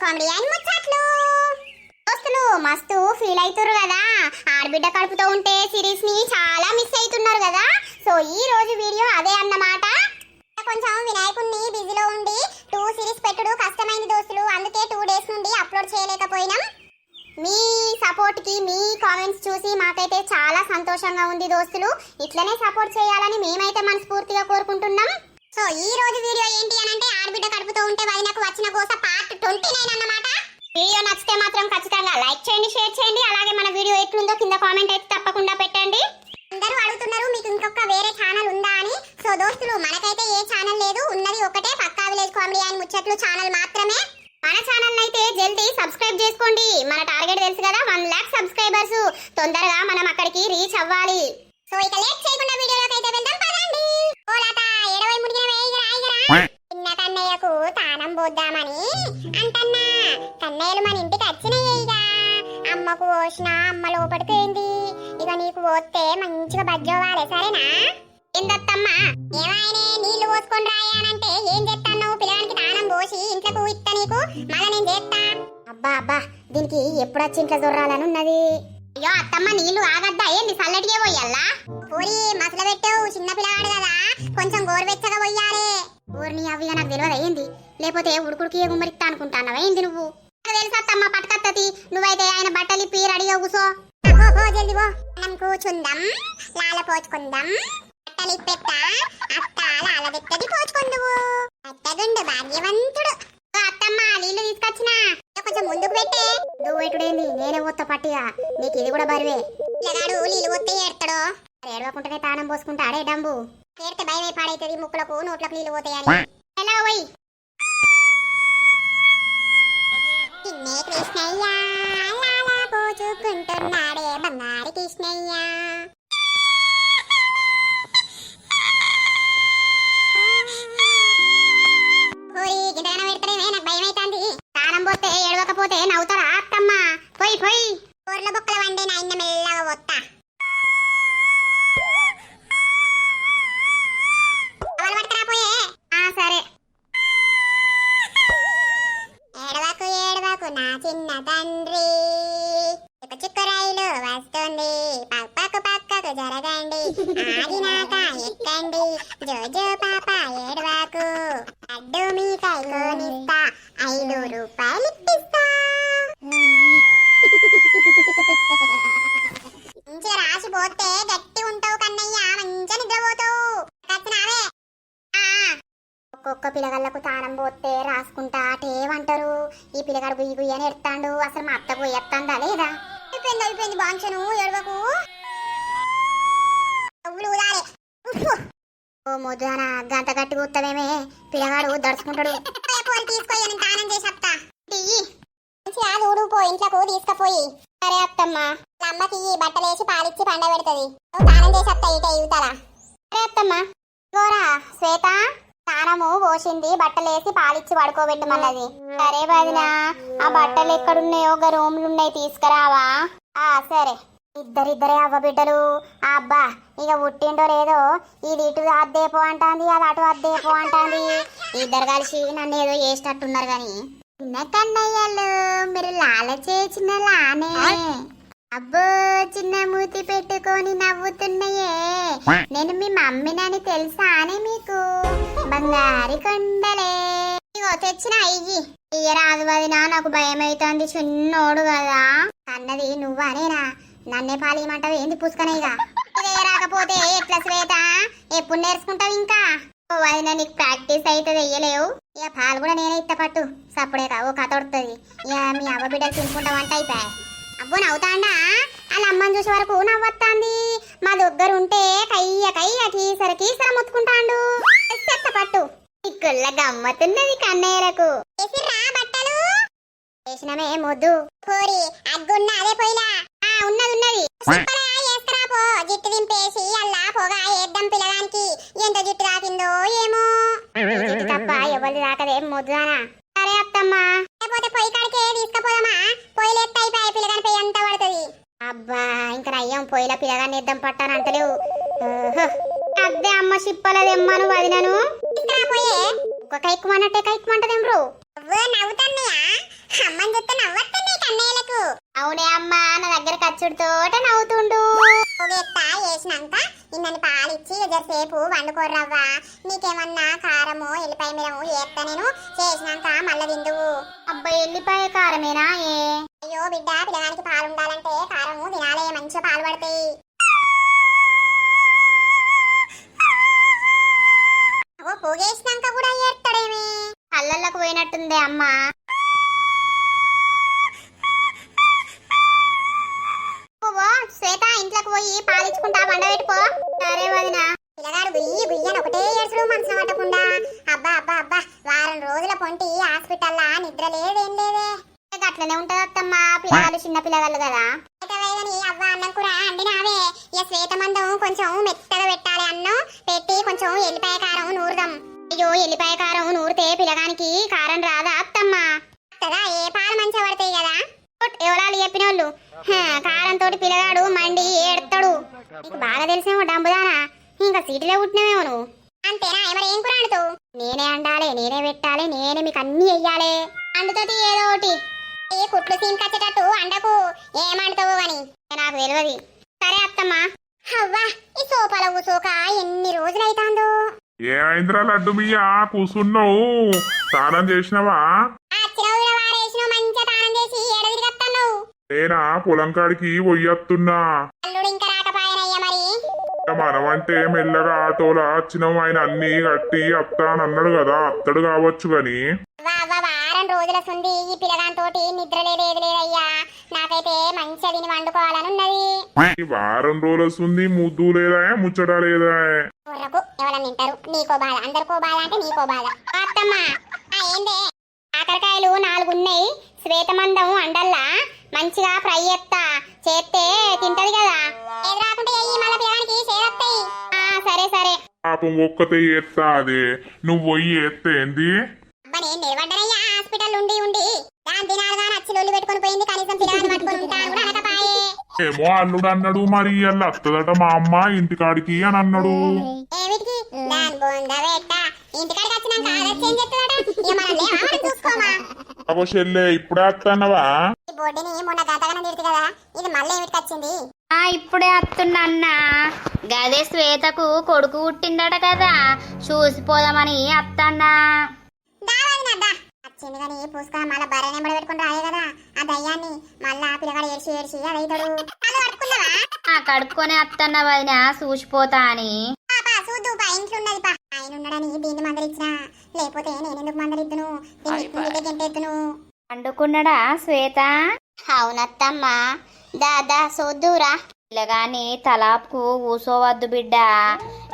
Comedy and ముచ్చట్లు. దోస్తులు మస్తు ఫీల్ అవుతారు కదా, ఆడబిడ్డ కడుపుతో ఉంటే సిరీస్ ని చాలా మిస్ అవుతున్నారు కదా. సో ఈ రోజు వీడియో అదే అన్నమాట. కొంచెం వినాయకుడిని బిజీలో ఉండి 2 సిరీస్ పెట్టుడు కష్టమైంది దోస్తులు, అందుకే 2 డేస్ నుండి అప్లోడ్ చేయలేకపోయినాం. మీ సపోర్ట్ కి, మీ కామెంట్స్ చూసి మాకైతే చాలా సంతోషంగా ఉంది దోస్తులు. ఇట్లనే సపోర్ట్ చేయాలని మేమైతే మనస్ఫూర్తిగా కోరుకుంటున్నాం. సో ఈ రోజు వీడియో ఏంటి అని అంటే, ఆడబిడ్డ కడుపుతో ఉంటే వదినకు వచ్చిన గోస పార్ట్ 29 అన్నమాట. వీడియో నచ్చితే మాత్రం ఖచ్చితంగా లైక్ చేయండి, షేర్ చేయండి. అలాగే మన వీడియో ఎట్లుందో కింద కామెంట్ అయితే తప్పకుండా పెట్టండి. అందరూ అడుగుతున్నారు మీకు ఇంకొక వేరే ఛానల్ ఉందా అని. సో దోస్తులు మనకైతే ఏ ఛానల్ లేదు, ఉన్నది ఒకటే పక్కా విలేజ్ కామెడీ అండ్ ముచ్చట్లు ఛానల్ మాత్రమే. మన ఛానల్ అయితే జల్దీ సబ్స్క్రైబ్ చేసుకోండి. మన టార్గెట్ తెలుసు కదా, 1 lakh సబ్స్క్రైబర్స్. తొందరగా మనం అక్కడికి రీచ్ అవ్వాలి. సో ఇక లేట్ చేయకుండా వీడియోలోకి అయితే వెళ్దాం పదండి. ఓ లత ఏడవై ముడిగినవే ఇగరా చిన్న కన్నయ్యకు తానం పోద్దామని అంటన్నా. కన్నయ్యలు మన ఇంటికి వచ్చినాయి. ఇక అమ్మకు పోసిన, అమ్మ లోపలిపోయింది. ఇక నీకు పోతే మంచిగా బజ్జోవాలి, సరేనా? ఏందత్తమ్మా ఏమైనా నీళ్లు పోసుకొని రాయానంటే ఏం చేస్తాను? పిల్లగానికి తానం పోసి ఇంట్లోకి ఇస్తా నీకు, మళ్ళీ నేను చేస్తా. అబ్బా అబ్బా దీనికి ఎప్పుడు వచ్చి ఇంట్లో దొర్రాలని ఉన్నది. అయ్యో అత్తమ్మ నీళ్లు ఆగద్దా ఏంది, చల్లటికే పోయాలా? పూరి మసల పెట్టావు, చిన్న పిల్లగాడు కదా, కొంచెం గోరువెచ్చగా పోయాలి. ఊరిని అవిగా నాకు తెలియదు ఏంది, లేకపోతే ఉడుకుడికి ఏ గుమ్మరిస్తా అనుకుంటానవా ఏంది నువ్వు? తెలుసా అత్తమ్మ పట్టుకత్తది. నువ్వైతే ఆయన బట్టలు ఇప్పి రెడీగా కూసో. జల్ది పో, మనం కూర్చుందాం, లాల పోచుకుందాం. బట్టలు ఇప్పెట్టా అత్త లాల పెట్టది పోచుకుందువు. అత్తగుండు భాగ్యవంతుడు. అత్తమ్మ నీళ్లు తీసుకొచ్చినా, కొంచెం ముందుకు పెట్టే. నువ్వు పెట్టుడేంది, నేనే పోతా పట్టిగా, నీకు ఇది కూడా బరువే. పిల్లగాడు నీళ్ళు పోతే ఏడతాడో, ఏడవకుంటేనే తానం పోసుకుంటాడే డంబు. ఏడితే భయమే పాడైతుంది, ముక్కులకు నోట్లకు నీళ్ళు పోతాయని. ఎలా పోయి చిన్నే కృష్ణయ్య లాలా పోచుకుంటున్నాడే బంగారు కృష్ణయ్య. పోతే ఏడవకపోతే నవ్వుతారా అత్తమ్మ? పోయి పోయి కూరల బొక్కల వండి నా ఇన్న మెల్లగా వస్తా. అవలు పడతారా పోయే? సరే. ఏడవకు ఏడవకు నా చిన్న తండ్రి, చిక్కు చిక్కు రైలు వస్తుంది, పక్కకు పక్కకు జరగండి, ఆగినాక ఎక్కండి, జోజో పాప ఏడవకు, అడ్డు మీ కైకోనిస్తా, 5 రూపాయలు ఇప్పిస్తా. మంచిగా రాసి పోతే గట్టి ఉంటావు కన్నయ్య, మంచిగా నిద్రపోతావు. కచ్చినావే. ఒక్కొక్క పిల్లగాళ్ళకు తానం పోతే రాసుకుంటా అటేమంటారు. ఈ పిల్లగాడు గుయ్యి గుయ్యి అని ఎడతాడు. అసలు మా అత్త పోయేస్తుందా లేదా? అయిపోయింది బాంచను, ఏడవకు. ఓ ముద్దాన గంట గట్టి కూర్తావేమే, పిల్లగాడు దడుచుకుంటాడు. తీసుకోయి తానం చేసేస్తా. ఊడుపో ఇంట్లోకు తీసుకపోయి. సరే అత్తమ్మ. అమ్మకి బట్టలేసి పాలిచ్చి పండ పెడుతుంది, తానం చేసేస్తా ఇట ఇవుతారా. సరే అత్తమ్మ. గోరా శ్వేత తానము పోసింది, బట్టలేసి పాలిచ్చి పడుకోబెట్టమన్నది. సరే వదినా, ఆ బట్టలు ఎక్కడున్నాయో ఒక రూమ్లు ఉన్నాయి, తీసుకురావా? సరే. ఇద్దరిద్దరే అవ్వ బిడ్డలు. అబ్బా ఇక పుట్టిండో లేదో, ఇది ఇటు అద్దేపో అంటాంది, అది అటు అద్దేపో అంటాంది. ఇద్దరు కలిసి నన్ను ఏదో చేసినట్టున్నారు గాని. చిన్న కన్నయ్యలు మీరు లాల చేసిన లానే. అబ్బో చిన్న మూతి పెట్టుకొని నవ్వుతున్నాయే, నేను మీ మమ్మీనని తెలుసా అని మీకు? బంగారి కొండలే ఇగో తెచ్చిన ఇయ్య రాదు వదినా, నాకు భయం అవుతుంది, చిన్నోడు కదా. అన్నది నువ్వనేనా? నన్నే పాలియమంటావు ఏంది పుసుకనేగా? ఇదే రాకపోతే ఎట్లా శ్వేత, ఎప్పుడు నేర్చుకుంటావు ఇంకా? వదిన నీకు ప్రాక్టీస్ అయితే వెయ్యలేవు. ఇక పాలు కూడా నేనే ఇత్త పట్టు, సప్పుడే ఓ కథ వస్తుంది. ఇక మీ అవ్వ బిడ్డలు తినుకుంటావంట అయిపోయా. అబ్బో నవ్వుతాండా? వాళ్ళ అమ్మని చూసే వరకు నవ్వొత్తాంది. మా దగ్గర ఉంటే కయ్య కయ్య కీసర కీసర ముత్తుకుంటాండు. చెత్త పట్టు ఇక్కుల్ల గమ్మతున్నది కన్నయ్యలకు. బట్టలు వేసినమే మొద్దు పోరి అగ్గున్న అదే పోయిలా. ఉన్నది ఉన్నది వేసుకురాపో, జిట్టు దింపేసి అల్లా పొగా వేద్దాం పిల్లగానికి. ఎంత జిట్టు రాకిందో ఏమో, జిట్టు తప్ప ఎవరి రాకదే మొద్దునా. సరే అత్తమ్మా. లేకపోతే పొయ్యి కాడికే తీసుకపోదామా? పొయ్యిలు ఎత్త అయిపోయి పిల్లగాని పొయ్యి అంతా పడుతుంది. అబ్బా ఇంకా రయ్యం పొయ్యిల పిల్లగాన్ని ఇద్దాం పట్టానంటలేవు. అద్దే అమ్మ చిప్పలదెమ్మను వదినను. ఒక కైక్కుమన్నట్టే కైక్కుమంటదేం బ్రో. నవ్వుతాన్నయ్యా అమ్మని చూస్తే నవ్వొస్తుంది కన్నయ్యలకు. అవునే అమ్మా, నా దగ్గర కచ్చుడితోట నవ్వుతుండు. వేసినాక ఇన్నని పాలిచ్చి జరసేపు వండుకోర్రవ్వా. నీకేమన్నా కారము ఎల్లిపాయ మిరము ఏత్తా నేను చేసినాక మళ్ళీ తిందువు. అబ్బాయి ఎల్లిపాయ కారమేనా? అయ్యో బిడ్డ, పిల్లగానికి పాలు ఉండాలంటే కారము తినాలే, మంచిగా పాలు పడతాయి. పోగేసినాక కూడా ఏడతాడేమి? అల్లల్లకు పోయినట్టుందే అమ్మా. శ్వేత, ఇంట్లోకి పోయి పాలించుకుంటా వండబెట్టుకో. సరే వదినా. పిల్లగాడు గుయ్యి గుయ్యని ఒకటే ఏడుచుడు మనసు పట్టకుండా. అబ్బా అబ్బా అబ్బా, వారం రోజుల పొంటి హాస్పిటల్లా నిద్ర లేదేం లేదే. అట్లనే ఉంటది అత్తమ్మా, పిల్లగాళ్ళు చిన్న పిల్లగాళ్ళు కదా. అవ్వ అన్నం కూర అండినావే. ఇక శ్వేత మందం కొంచెం మెత్తగా పెట్టాలి. అన్నం పెట్టి కొంచెం ఎల్లిపాయ కారం నూరుదాం. అయ్యో, ఎల్లిపాయ కారం నూరితే పిల్లగానికి కారం రాదా అత్తమ్మా? కదా, ఏ పాలు మంచిగా పడతాయి కదా. ఎవరాలు చెప్పినోళ్ళు కారంతో పిల్లగాడు మండి ఏడతాడు. నీకు బాగా తెలిసేమో డంబుదానా, ఇంకా సీటులో పుట్టినవేమో నువ్వు. అంతేనా? ఎవరు ఏం కూర అండుతావు? నేనే అండాలి, నేనే పెట్టాలి, నేనే మీకు అన్ని వెయ్యాలి. అండుతుంది ఏదో ఒకటి. ఈ కుట్లు సీన్కొచ్చేటట్టు అండకు, ఏమండుతావు అని నాకు తెలియదు. సరే అత్తమ్మా. అవ్వా, ఈ సోఫాలో కూసోక ఎన్ని రోజులైతాందో. ఏమైందిరా లడ్డు మియ్యా, కూసున్నావు? స్నానం చేసినావా? నేనా పొలం కాడికి పోయొస్తున్నా. మనమంటే మెల్లగా ఆటోలా వచ్చినావు, ఆయన అన్ని కట్టి అత్తానన్నాడు కదా, అత్తడు కావచ్చు గాని. వారం రోజుల సుంది ఈ పిల్లగాంతోటి నిద్ర లేదయ్యా. నాకైతే మంచిగా తిని వండుకోవాలని ఉన్నది. వారం రోజుల సుంది ముద్దు లేదా, ముచ్చట లేదా? ఎవరన్నా తింటారు, నీకో బాధ, అందరికో బాధ అంటే నీకో బాధ. అత్తమ్మా, ఏందే కాకరకాయలు 4 ఉన్నాయి. శ్వేతమందం అండల్లా మంచిగా ఫ్రై చేస్తా, చేస్తే తింటది కదా. ఏది రాకుంటే మళ్ళీ పిల్లగానికి చేదొస్తాయి. సరే సరే. పాపం ఒక్కతే ఎత్తా, అదే నువ్వు పోయి ఎత్తే ఏంది? అబ్బా, నేను నిలబడ్డానయ్యా హాస్పిటల్ ఉండి ఉండి. దాని దినాలుగా నచ్చిలోళ్ళు పెట్టుకుని పోయింది, కనీసం పిల్లగాని పట్టుకుని ఉంటాను కూడా అనకపాయే. ఏమో అల్లుడు అన్నాడు, మరి అల్ల అత్తదట మా అమ్మ ఇంటికాడికి అని అన్నాడు. ఏమిటికి? దాని బొంద పెట్ట ఇంటికాడికి వచ్చినాక ఆలోచన చెప్తాడట. ఇక మనం లేవా చూసుకోమా? అబ్బో చెల్లె, ఇప్పుడే వస్తానవా? ఈ బొడ్డిని మొన్న గంటగానే తిడుతు కదా, ఇది మళ్ళీ ఏమిటికి వచ్చింది? ఇప్పుడే వస్తున్నా అన్న. గదే శ్వేతకు కొడుకు పుట్టిందట కదా, చూసిపోదామని వస్తాన్నా. వచ్చింది కానీ పూసుకొని మళ్ళీ బర్రె నెంబర్ పెట్టుకుని రాలే కదా ఆ దయ్యాన్ని. మళ్ళా పిల్లగాడు ఏడ్చి ఏడ్చి అదైతాడు. కడుక్కొని వస్తున్నా వదిన, చూసిపోతా అని. చూద్దు పా, ఇంట్లో ఉన్నది పా. ఆయన ఉన్నాడని దీన్ని మందలిచ్చినా, లేకపోతే నేనెందుకు మందలిద్దును, దీన్ని గంటెత్తును. వండుకున్నాడా శ్వేత? అవునత్తమ్మా, దాదా సోద్దురా. పిల్లగాని తలాపుకు కూసోవద్దు బిడ్డ.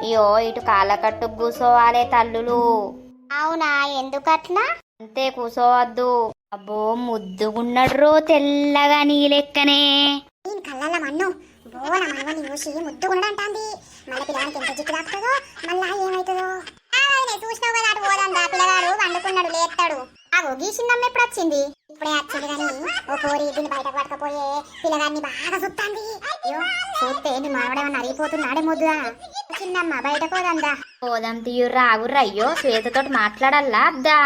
అయ్యో, ఇటు కాళ్ళకట్టు కూసోవాలే తల్లులు. అవునా, ఎందుకట్లా? అంతే, కూసోవద్దు. అబ్బో, ముద్దుగున్నడ్రో తెల్లగా నీ లెక్కనే. నేను కళ్ళ మన్ను బోన మనవని చూసి ముద్దుగుండంటాంది. మళ్ళీ పిల్లగానికి ఎంత జిట్టు తాకుతుందో, మళ్ళా ఏమవుతుందో. చూసినావు కదా, అటు పోదందా. పిల్లగాడు వండుకున్నాడు, లేస్తాడు. గీసిన్నమ్మ ఎప్పుడు వచ్చింది? ఇప్పుడే వచ్చింది కానీ ఓ కోరి దీన్ని బయటకు పడకపోయే పిల్లగాన్ని బాగా చూస్తాంది. అయ్యో, చూస్తే నీ మానవడేమన్నా అరిగిపోతున్నాడే ముద్దుదా. చిన్నమ్మ బయటకు పోదందా. పోదాం తీయుర్రా, ఆగుర్రా. అయ్యో, శ్వేతతోటి మాట్లాడాలా అద్దా?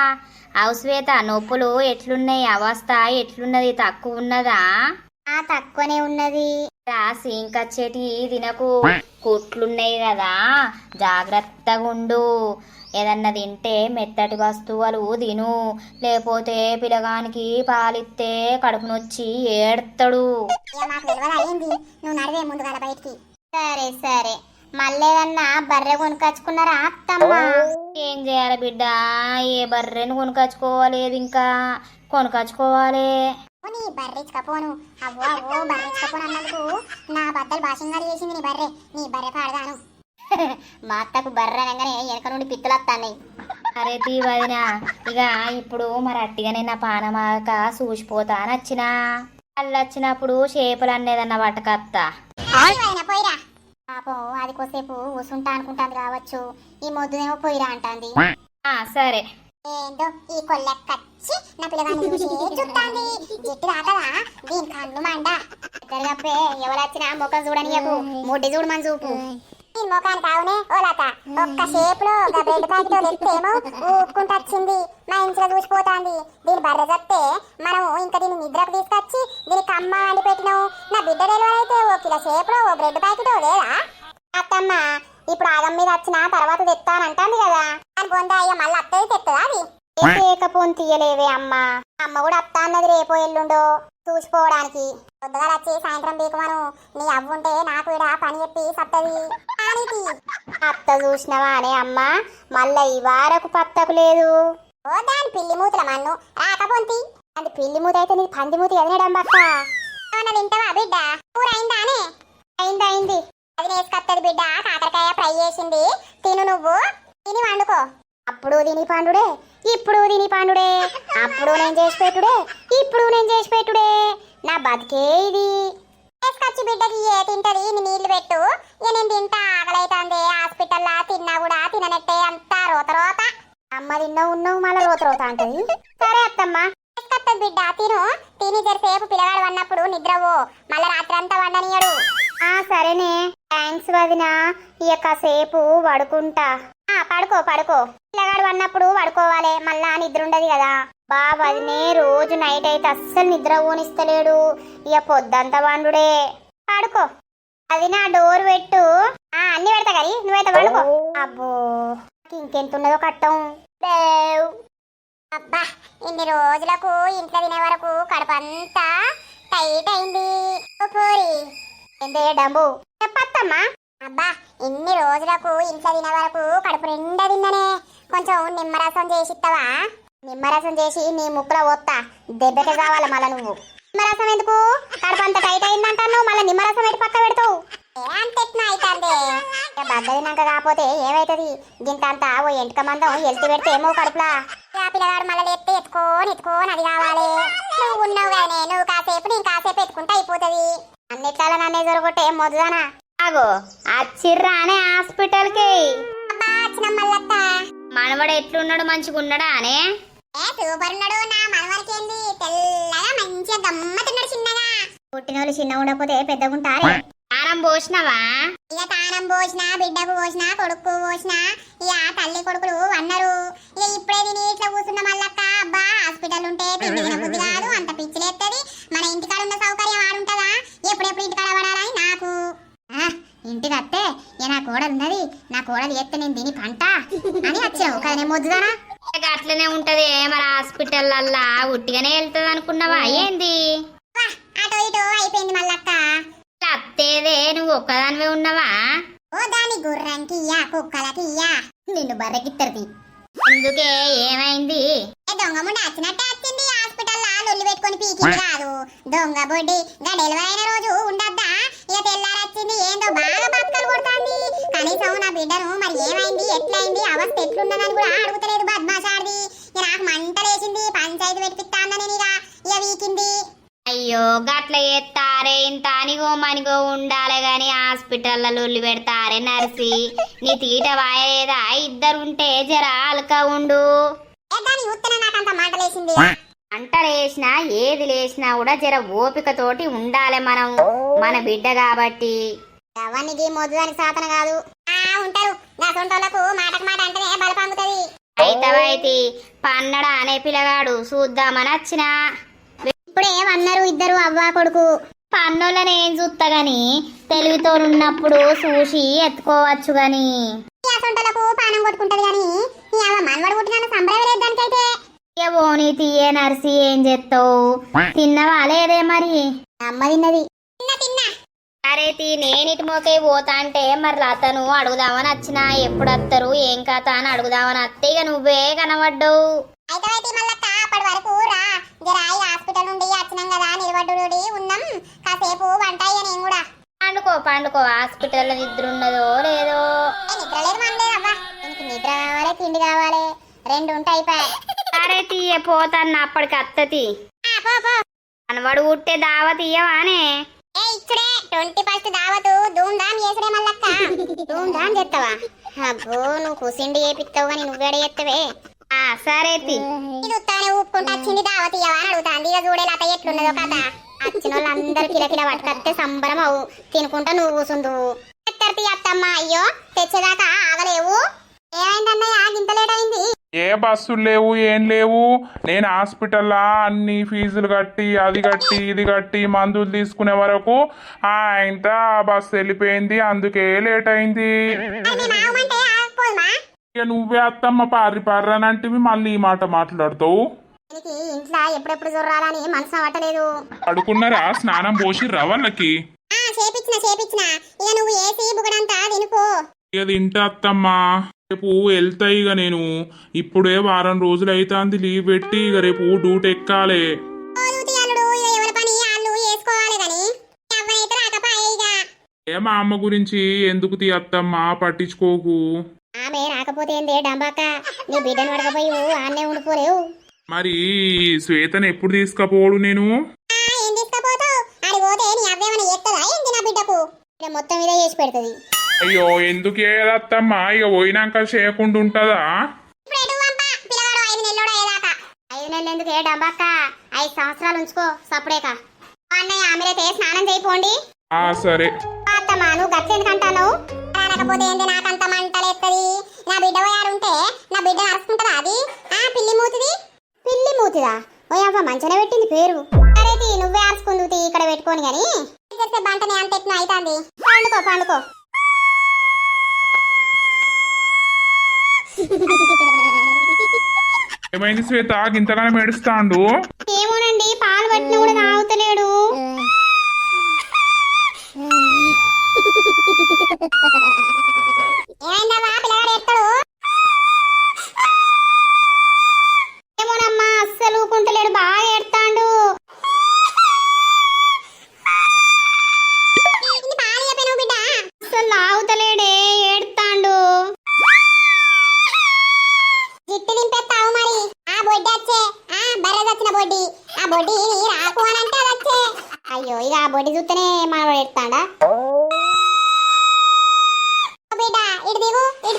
అవు శ్వేత, నొప్పులు ఎట్లున్నాయి, అవస్థ ఎట్లున్నది, తక్కువ ఉన్నదా? తక్కువనే ఉన్నది. సీంకచ్చేటి తినకు, కుట్లున్నాయి కదా, జాగ్రత్తగా ఉండు. ఏదన్నా తింటే మెత్తటి వస్తువులు తిను, లేకపోతే పిల్లగానికి పాలిస్తే కడుపు నొచ్చి ఏడతాడు. సరే సరే. మళ్ళేదన్నా బర్రె కొనుకొచ్చుకున్నారా అత్తమ్మా? ఏం చేయాలి బిడ్డ, ఏ బర్రెను కొనుకొచ్చుకోవాలేదు, ఇంకా కొనుకొచ్చుకోవాలి. నీ బర్రెచ్చుకపోను. అవ్వో అవ్వో, బర్రెచ్చుకపోను అన్నందుకు నా బద్దలు భాషంగా చేసింది నీ బర్రె. నీ బర్రె పాడగాను. మా అత్తకు బర్రె అనగానే వెనక నుండి పిత్తలు వస్తాయి. అరే తీ వదినా, ఇక ఇప్పుడు మరి అట్టిగానే నా పానమాక చూసిపోతా అని వచ్చినా. అల్లు వచ్చినప్పుడు చేపలు అన్నేదన్నా పట్టకత్తా. పోయిరా పాపం, అది కొద్దిసేపు కూసుంటా అనుకుంటాను కావచ్చు. ఈ మొద్దునేమో పోయిరా అంటాంది. సరే. ఏందో ఈ కొల్లెక్కచ్చి నా పిల్లగాన్ని చూసి చుట్టాంది. జిట్టు రాకదా దీని కన్ను మండ. ఎవరు వచ్చినా ముఖం చూడనియకు, ముడ్డి చూడమని చూపు. ఈ ముఖానికి అవునే ఓ లత ఒక్క షేప్ లో ఒక బ్రెడ్ ప్యాకెట్ తెస్తేమో ఊక్కుంటూ వచ్చింది మా ఇంట్లో చూసిపోతాంది. దీని బర్రె చెప్తే మనం ఇంకా దీన్ని నిద్రకు తీసుకొచ్చి దీనికి అమ్మ వండి పెట్టినావు. నా బిడ్డ డెలివరీ అయితే ఓ కిలో షేప్ లో ఓ బ్రెడ్ ప్యాకెట్ లేదా అత్తమ్మ? ఇప్పుడు ఆగం మీద వచ్చిన తర్వాత తెస్తానంటాంది కదా అని బొందా అయ్యా మళ్ళీ అత్తది తెస్తుందా అది? లేకపోని తీయలేవే అమ్మ. అమ్మ కూడా అత్త అన్నది రేపో ఎల్లుండో చూసిపోవడానికి. పొద్దుగా వచ్చి సాయంత్రం బీకుమను. నీ అవ్వుంటే నాకు ఈడ పని చెప్పి సత్తది. అత్త చూసినవా అనే అమ్మ మళ్ళా ఈ వారకు పత్తకు లేదు. ఓ దాని పిల్లి మూతుల మన్ను రాకపోంతి. అది పిల్లి మూత అయితే నీకు పంది మూతి ఎదనడంబక్క. వింటావా బిడ్డ? కూర అయిందా అనే? అయింది. అది నేసుకొత్తది బిడ్డ. కాకరకాయ ఫ్రై చేసింది, తిను నువ్వు. తిని వండుకో. అప్పుడు తిని పండుడే, ఇప్పుడు తిని పండుడే. అప్పుడు నేను చేసి పెట్టుడే, ఇప్పుడు నేను చేసి పెట్టుడే. నా బతికే ఇది. వేసుకొచ్చి బిడ్డకి ఏ తింటది, నీ నీళ్లు పెట్టు. ఇక నేను తింటా. ఆకలైతుంది. హాస్పిటల్లా తిన్నా కూడా తిననట్టే అంతా రోత. అమ్మ ఉన్నావు మళ్ళీ రోత అంటది. సరే అత్తమ్మ వేసుకొత్తది బిడ్డ. తిను. తిని జరసేపు పిల్లగాడు వన్నప్పుడు నిద్రవో. మళ్ళీ రాత్రి అంతా వండనియడు. సరేనే. థ్యాంక్స్ వదినా. ఇక కాసేపు పడుకుంటా. పడుకో. పిల్లగాడు అన్నప్పుడు పడుకోవాలి. మళ్ళా నిద్ర ఉండదు కదా. వదినే రోజు నైట్ అయితే అస్సలు నిద్ర ఊనిస్తలేడు. ఇక పొద్దంతా వండుడే. పడుకో. అది నా డోర్ పెట్టు. అన్ని పెడతా కానీ నువ్వైతే పడుకో. అబ్బో ఇంకెంత ఉన్నదో కట్టం. అబ్బా ఇన్ని రోజులకు ఇంట్లో తినే వరకు కడుపంతా టైట్ అయింది. పోరి ఎందే డంబు చెప్పత్తమ్మా. అబ్బా ఇన్ని రోజులకు ఇంట్లో తినే వరకు కడుపు నిండా తిన్ననే. కొంచెం నిమ్మరసం చేసిస్తావా? నిమ్మరసం చేసి నీ ముక్కులో పోత్తా. దెబ్బకే కావాలి మళ్ళా నువ్వు. నిమ్మరసం ఎందుకు? కడుపు అంత టైట్ అయిందంటాను. మళ్ళీ నిమ్మరసం పెట్టి పక్క పెడతావు. అంతెట్నా అవుతుంది? బద్ద తిన్నాక కాకపోతే ఏమైతుంది? గింతంతా ఓ ఎంటక మందం ఎల్తి పెడితే ఏమో కడుపులా. పిల్లగాడు మళ్ళీ లేపితే ఎత్తుకోని అది కావాలి. నువ్వు ఉన్నావు కానీ నువ్వు కాసేపు నేను కాసేపు ఎత్తుకుంటే అయిపోతుంది. అన్నిట్లా నన్నే జరగొట్టే మొదదానా. అగో అచ్చిర్రా అనే హాస్పిటల్కి. మనవడు ఎట్లున్నాడు? మంచిగా ఉన్నాడా అనే? సూపర్ ఉన్నాడు. నా మనవడికి ఏంది తెల్లగా మంచిగా గమ్మతున్నాడు. చిన్నగా పుట్టిన వాళ్ళు చిన్నగా ఉండకపోతే పెద్దగుంటారే. తానం పోసినవా? ఇక తానం పోసినా, బిడ్డకు పోసినా, కొడుకు పోసినా. ఇక తల్లి కొడుకులు అన్నారు. ఇక ఇప్పుడే తిని ఇట్లా కూర్చున్న మళ్ళక్క. అబ్బా హాస్పిటల్ ఉంటే తిండి బుద్ధి కాదు. అంత పిచ్చిలేస్తుంది. మన ఇంటికాడ ఉన్న సౌకర్యం ఆడుంటదా? ఎప్పుడెప్పుడు ఇంటికాడ పడాలని నాకు. ఇంటికి అత్తే ఇక నా కోడలు ఉన్నది. నా కోడలు ఎత్తే నేను తిని పంట అని వచ్చావు కదా. నేను మొద్దుదానా? అట్లనే ఉంటది. మరి హాస్పిటల్ ఉట్టిగానే వెళ్తుంది అనుకున్నావా ఏంది? అటో ఇటో అయిపోయింది మళ్ళక్క. అత్తేదే నువ్వు ఒక్కదానివే ఉన్నావా? ఓ దాని గుర్రానికి ఇయ్యా, కుక్కలకి ఇయ్యా. నిన్ను బర్రెకిత్తది. అందుకే ఏమైంది? దొంగ ముండి వచ్చినట్టే వచ్చింది. హాస్పిటల్ లొల్లి పెట్టుకొని పీకింది కాదు. దొంగ బొడ్డి గా డెలివరీ అయిన రోజు ఉండద్దా? ఇక తెల్లారొచ్చింది. ఏందో బాగా బతుకలు కొడుతుంది. కనీసం నా బిడ్డను మరి ఏమైంది, ఎట్లయింది, అవస్థ ఎట్లున్నదని కూడా అడుగుతలేదు. బద్మాషాడిది. ఇక నాకు మంటలేసింది. పంచాయతీ పెట్టిస్తానని ఇక వీకింది. అయ్యో గట్ల ఎత్తారే. ఇంత అనిగో మనిగో ఉండాలి గాని హాస్పిటల్లో లొల్లి పెడతారే. నర్సి నీ తీట వాయలేదా? ఇద్దరుంటే జర అలక ఉండు. మంట లేసినా ఏది లేసినా కూడా జర ఓపికతోటి ఉండాలి మనం. మన బిడ్డ కాబట్టి అవన్నీ మొదలని సాధన కాదు. ఉంటారు నా సొంతలకు మాటకు మాట అంటేనే బల పంగుతుంది. అయితే పన్నడ అనే పిల్లగాడు చూద్దామని వచ్చినా. ఇప్పుడేమన్నారు ఇద్దరు అవ్వా కొడుకు. పన్నులను ఏం చూస్తా గాని తెలివితో ఉన్నప్పుడు చూసి ఎత్తుకోవచ్చు గాని పానం కొట్టుకుంటది గాని మనవడు పుట్టిన సంబరం లేదు దానికైతే. ఓని తీయే నర్సి ఏం చేస్తావు? తిన్నవా లేదే మరి? అమ్మ తిన్నది. అరే నేనిటి మోకే పోతా అంటే మరి అతను అడుగుదామని వచ్చిన. ఎప్పుడు వస్తారు ఏం కథ అని అడుగుదామని అత్తే ఇక నువ్వే కనబడ్డావు. అప్పటి వరకు రా జరాయి హాస్పిటల్ నుండి వచ్చినాం కదా. నిలబడ్డు ఉన్నాం కాసేపు వంట. నేను కూడా పండుకో. హాస్పిటల్లో నిద్ర ఉన్నదో లేదో? నిద్ర లేదు మనలేదవ్వా. నిద్ర కావాలి, తిండి కావాలి, రెండు ఉంటే అయిపోయాయి. సరే తీయ పోతాను. అప్పటికి అత్తతి మనవాడు ఉట్టే దావ తీయవానే? ఇచ్చుడే 21st దావతు ధూమ్ ధామ్ చేసుడే మల్లక్క. ధూమ్ ధామ్ చేస్తావా? అబ్బో నువ్వు కుసిండి చేపిస్తావు కానీ నువ్వేడ చేస్తావే. సరే చూస్తానే ఊపుకుంటూ వచ్చింది దావత్ ఇయ్యవా అని అడుగుతాంది. ఇక చూడే లత ఎట్లున్నదో కదా. వచ్చిన వాళ్ళందరూ కిలకిల పట్టుకొస్తే సంబరం అవు. తినుకుంటా నువ్వు కూసుందు. తెచ్చిస్తారు అత్తమ్మ. అయ్యో తెచ్చేదాకా ఆగలేవు. ఏమైందన్నయ్య గింత లేట్ అయింది? ఏ బస్సులు లేవు ఏం లేవు. నేను హాస్పిటల్లా అన్ని ఫీజులు కట్టి అది కట్టి ఇది కట్టి మందులు తీసుకునే వరకు ఇంత బస్సు వెళ్ళిపోయింది, అందుకే లేట్ అయింది. ఇక నువ్వే అత్తమ్మ పారి పారనంటివి మళ్ళీ ఈ మాట మాట్లాడుతావు. ఇంట్లో ఎప్పుడెప్పుడు చూడాలని మనసు పట్టలేదు. అడుకున్నారా? స్నానం పోసిర్రా వాళ్ళకి? చేపించిన ఇక నువ్వు ఏసీ బుగడంతా తినుకో. ఇక తింటా అత్తమ్మ. రేపు వెళ్తా. ఇక నేను ఇప్పుడే వారం రోజులు అవుతుంది లీవ్ పెట్టి, ఇక రేపు డ్యూటీ ఎక్కాలి. ఏ మా అమ్మ గురించి ఎందుకు తీయత్తమ్మా, పట్టించుకోకు. ఆమె రాకపోతే ఏందే డంబాక, నీ బిడ్డను పడకపోయి ఆన్నే ఉండిపోలేవు. మరి శ్వేతను ఎప్పుడు తీసుకపోడు నేను? ఏం తీసుకపోతావు? అది పోతే నీ అవ్వేమని చేస్తుందా ఏంటి నా బిడ్డకు? మొత్తం మీద చేసి పెడుతుంది. అయ్యో ఎందుకు ఏదత్తమ్మా, ఇక పోయినాక చేయకుండా ఉంటదా? 5 నెలలు ఎందుకు ఏ డంబాక, 5 సంవత్సరాలు ఉంచుకో సప్పుడేక. అన్నయ్య ఆమెరైతే స్నానం చేయిపోండి. సరే అత్తమ్మా, నువ్వు గట్లెందుకంటావు? రాకపోతే ఏంటి నాకంత మంటలేస్తుంది. నా బిడ్డ పోయాడుంటే నా బిడ్డ నడుచుకుంటుందా? అది పిల్లి మూతిదా? ఓయవ్వ మంచిగా పెట్టింది పేరు. అరే నువ్వే ఆర్చుకుందు ఇక్కడ పెట్టుకోని గాని బంటనే అంత ఎక్కువ అవుతుంది. పండుకో ఏమైంది శ్వేత ఇంతగానే ఏడుస్తాండు? ఏమోనండి, పాలు పట్టిన కూడా తాగుతలేడు. ఏమోనమ్మా అస్సలు కుంటలేడు, బాగా ఏడతాండు. అస్సలు తాగుతలేడే, ఏడతాండు. జిట్టు నింపేస్తావు మరి. ఆ బొడ్డి వచ్చే బర్రె వచ్చిన బొడ్డి, ఆ బొడ్డి రాకు అని అంటే అది వచ్చే. అయ్యో ఇక ఆ బొడ్డి చూస్తేనే మనవాడు ఎడతాడా? బిడ్డ ఇటు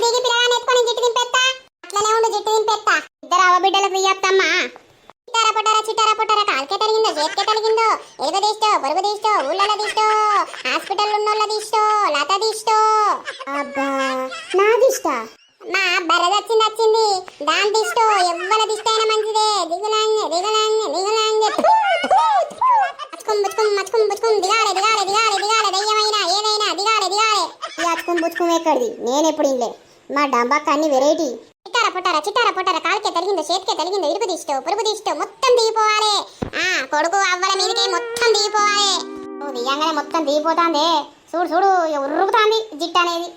దిగి పిల్లగాని ఎత్తుకొని జిట్టు దింపేస్తా. అట్లనే ఉండు, జిట్టు దింపేస్తా. ఇద్దరు అవ్వ బిడ్డలకు ఇయ్యత్తమ్మా. చిట్టారా పొట్టారా కాల్కే తలిగిందో చేతికే తలిగిందో, ఎలుగ తీస్తో బరుగు తీస్తో ఊళ్ళలో తీస్తో హాస్పిటల్ ఉన్నోళ్ళ తీస్తో లత తీస్తో. అబ్బా నా దిష్ట, మా బర్రె వచ్చింది దాని దిష్టో ఎవ్వల దిష్ట అయినా మంచిదే. దిగులాంగే బుచ్చుకుం దిగాలే దయ్యమైనా ఏదైనా దిగాలే. బుచ్చుకుం ఎక్కడిది? నేను ఎప్పుడు ఇల్లే. మా డంబాక్క అన్ని వెరైటీ. చిట్టారా పొట్టారా కాల్కే తలిగిందో చేతికే తలిగిందో ఇరుగు తీస్తో పురుగు తీస్తో మొత్తం దిగిపోవాలి. కొడుకు అవ్వల మీదకే మొత్తం దిగిపోవాలి. నువ్వు దిగంగానే మొత్తం దిగిపోతాందే. చూడు ఉరుకుతాంది జిట్టు అనేది.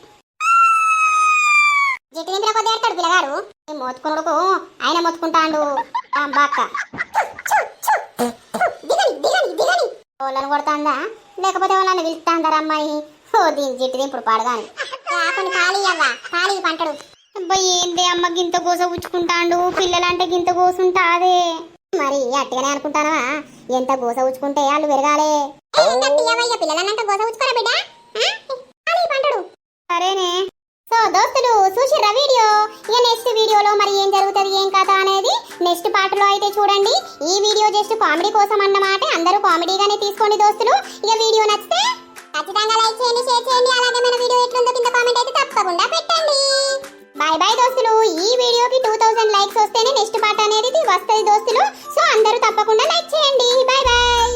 జిట్టు నింపిన కొద్ది ఏడతాడు పిల్లగాడు. మొత్తుకునుడుకు ఆయన మొత్తుకుంటాడు. బాక్క దిగని వాళ్ళని కొడతాందా లేకపోతే వాళ్ళని పిలుస్తాందారా అమ్మాయి? దీని జిట్టు దింపుడు పాడగాని. కొన్ని ఖాళీ పంటడు. అబ్బాయి ఏంది అమ్మ గింత గోస ఉచ్చుకుంటాడు? పిల్లలంటే గింత గోసుంటాదే. మరి అట్టిగానే అనుకుంటానా? ఎంత గోస ఉచ్చుకుంటే వాళ్ళు పెరగాలే. పిల్లలన్నంటే గోస ఉచ్చుకోరా బిడ్డ, పంటడు. సరేనే. సో దోస్తులు చూసిర్రా వీడియో? ఇక నెక్స్ట్ వీడియోలో మరి ఏం జరుగుతుంది ఏం కథ అనేది నెక్స్ట్ పార్ట్ లో అయితే చూడండి. ఈ వీడియో జస్ట్ కామెడీ కోసం అన్నమాట. అందరూ కామెడీగానే తీసుకోండి దోస్తులు. ఇక వీడియో నచ్చితే ఖచ్చితంగా లైక్ చేయండి, షేర్ చేయండి. అలాగే మన వీడియో ఎట్లుందో కింద కామెంట్ అయితే తప్పకుండా పెట్టండి. బాయ్ దోస్తులు. ఈ వీడియోకి 2000 లైక్స్ వస్తేనే నెక్స్ట్ పార్ట్ అనేది వస్తుంది దోస్తులు. సో అందరూ తప్పకుండా లైక్ చేయండి. బాయ్.